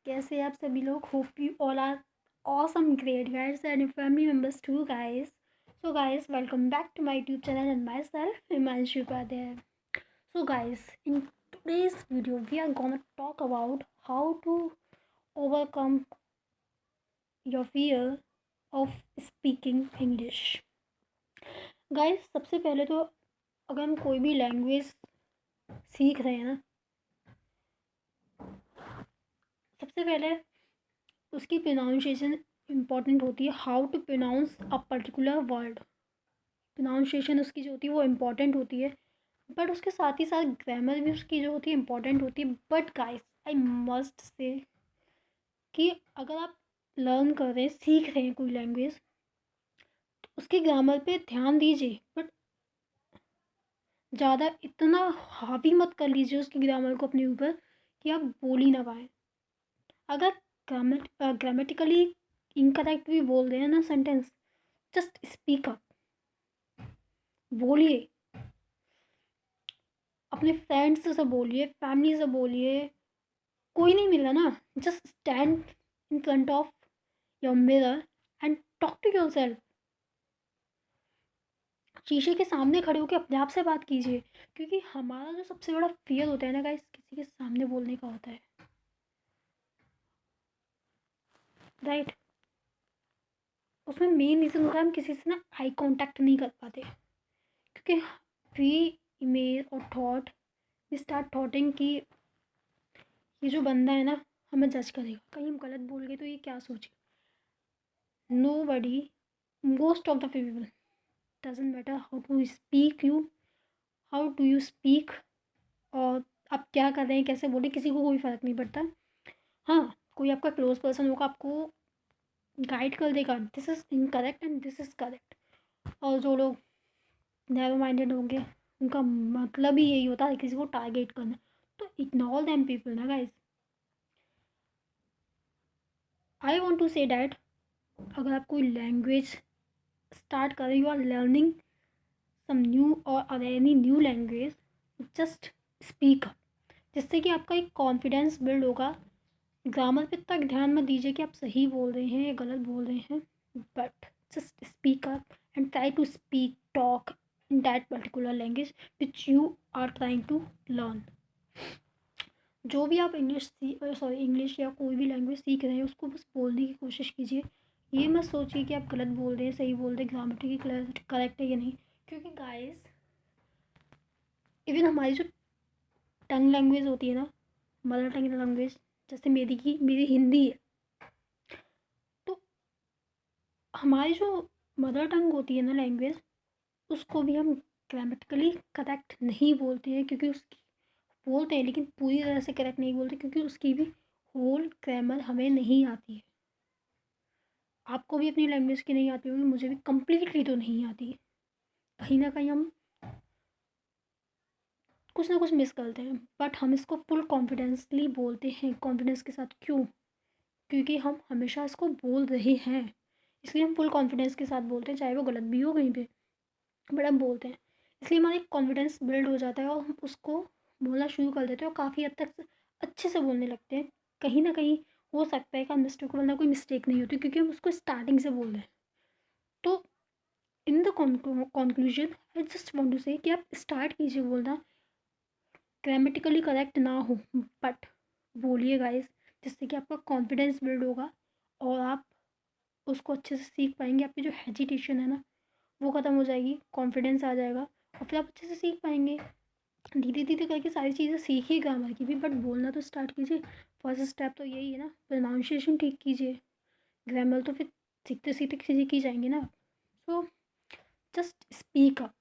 कैसे हैं आप सभी लोग? Hope you all are awesome, great guys, and your family members too, guys. So guys, welcome back to my YouTube channel and myself, Himanshu Upadhyay. So guys, in today's video we are gonna talk about how to overcome your fear of speaking English. Guys, सबसे पहले तो अगर हम कोई भी language सीख रहे हैं ना, सबसे पहले उसकी प्रोनाउंसिएशन इम्पॉर्टेंट होती है. How to pronounce a particular word, pronunciation उसकी जो होती है वो इम्पॉर्टेंट होती है. बट उसके साथ ही साथ ग्रामर भी उसकी जो होती है इम्पॉर्टेंट होती है. But guys, I must say कि अगर आप लर्न कर रहे हैं, सीख रहे हैं कोई लैंग्वेज, तो उसके ग्रामर पे ध्यान दीजिए. बट ज़्यादा इतना हावी मत कर लीजिए उसकी ग्रामर को अपने ऊपर कि आप बोल ही ना पाए. अगर ग्रामेटिकली इनकरेक्ट भी बोल रहे हैं ना सेंटेंस, जस्ट स्पीक अप, बोलिए. अपने फ्रेंड्स से बोलिए, फैमिली से बोलिए. कोई नहीं मिला ना, just stand in front of your mirror and talk to yourself. शीशे के सामने खड़े होकर अपने आप से बात कीजिए. क्योंकि हमारा जो सबसे बड़ा फियर होता है ना गाइस, किसी के सामने बोलने का होता है, राइट. उसमें मेन रीज़न होता है हम किसी से ना आई कांटेक्ट नहीं कर पाते. क्योंकि वी इमेज और थॉट, वी स्टार्ट थॉटिंग कि ये जो बंदा है ना हमें जज करेगा, कहीं हम गलत बोल गए तो ये क्या सोचेगा. No buddy, most of the people, doesn't matter how to speak you, how do you speak, और आप क्या कर रहे हैं, कैसे बोले, किसी को कोई फ़र्क नहीं पड़ता. हाँ, कोई आपका क्लोज पर्सन होगा, आपको गाइड कर देगा, this is incorrect and this is correct. और जो लोग नैरो माइंडेड होंगे, उनका मतलब ही यही होता है किसी को टारगेट करना. तो इग्नोर दैम पीपल ना guys. I want to say that अगर आप कोई लैंग्वेज स्टार्ट करें, you are learning some new और any new language, just speak up. जिससे कि आपका एक कॉन्फिडेंस बिल्ड होगा. ग्रामर पे तक ध्यान मत दीजिए कि आप सही बोल रहे हैं या गलत बोल रहे हैं. But just speak up and try to speak, talk in that particular language which you are trying to learn. जो भी आप इंग्लिश या कोई भी लैंग्वेज सीख रहे हैं, उसको बस बोलने की कोशिश कीजिए. ये मत सोचिए कि आप गलत बोल रहे हैं, सही बोल रहे हैं, ग्रामेटिकली करेक्ट है या नहीं. क्योंकि गाइस, इवन हमारी जो टंग लैंग्वेज होती है ना, मदर टंग लैंग्वेज, जैसे मेरी हिंदी है, तो हमारी जो मदर टंग होती है ना लैंग्वेज, उसको भी हम ग्रामेटिकली करेक्ट नहीं बोलते हैं. क्योंकि उसकी बोलते हैं लेकिन पूरी तरह से करेक्ट नहीं बोलते, क्योंकि उसकी भी होल ग्रामर हमें नहीं आती है. आपको भी अपनी लैंग्वेज की नहीं आती होगी, मुझे भी कम्प्लीटली तो नहीं आती. कहीं ना कहीं हम कुछ ना कुछ मिस करते हैं. बट हम इसको फुल कॉन्फिडेंसली बोलते हैं, कॉन्फिडेंस के साथ. क्यों? क्योंकि हम हमेशा इसको बोल रहे हैं, इसलिए हम फुल कॉन्फिडेंस के साथ बोलते हैं, चाहे वो गलत भी हो कहीं पे, बट हम बोलते हैं. इसलिए हमारा एक कॉन्फिडेंस बिल्ड हो जाता है और हम उसको बोलना शुरू कर देते हैं और काफ़ी हद तक अच्छे से बोलने लगते हैं. कहीं ना कहीं हो सकता है कि मिस्टेक, वरना कोई मिस्टेक नहीं होती, क्योंकि हम उसको स्टार्टिंग से बोल रहे हैं. तो in the conclusion I just want to say कि आप स्टार्ट कीजिए बोलना. ग्रामेटिकली करेक्ट ना हो, बट बोलिए गाइस, जिससे कि आपका कॉन्फिडेंस बिल्ड होगा और आप उसको अच्छे से सीख पाएंगे. आपकी जो हेजिटेशन है ना, वो ख़त्म हो जाएगी, कॉन्फिडेंस आ जाएगा और फिर आप अच्छे से सीख पाएंगे. धीरे धीरे करके सारी चीज़ें सीखिए ग्रामर की भी, बट बोलना तो स्टार्ट कीजिए. फर्स्ट स्टेप तो यही है ना, प्रोनाउंसिएशन ठीक कीजिए. ग्रामर तो फिर सीखते सीखते सीख ही जाएंगे ना. सो just speak up,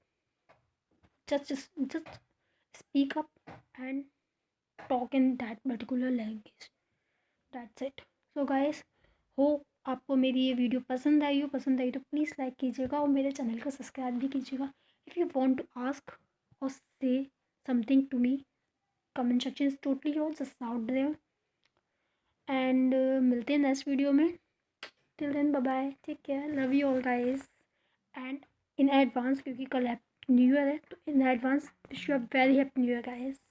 just speak up and talk in that particular language. That's it. So guys, hope आपको मेरी ये वीडियो पसंद आई तो प्लीज़ लाइक कीजिएगा और मेरे चैनल को सब्सक्राइब भी कीजिएगा. If you want to ask और say something to me, comment section is totally your, just out there. And मिलते हैं नेक्स्ट वीडियो में. Till then bye bye, take care, love you all guys. And in advance, क्योंकि कल new year है, तो in advance wish you a very happy new year guys.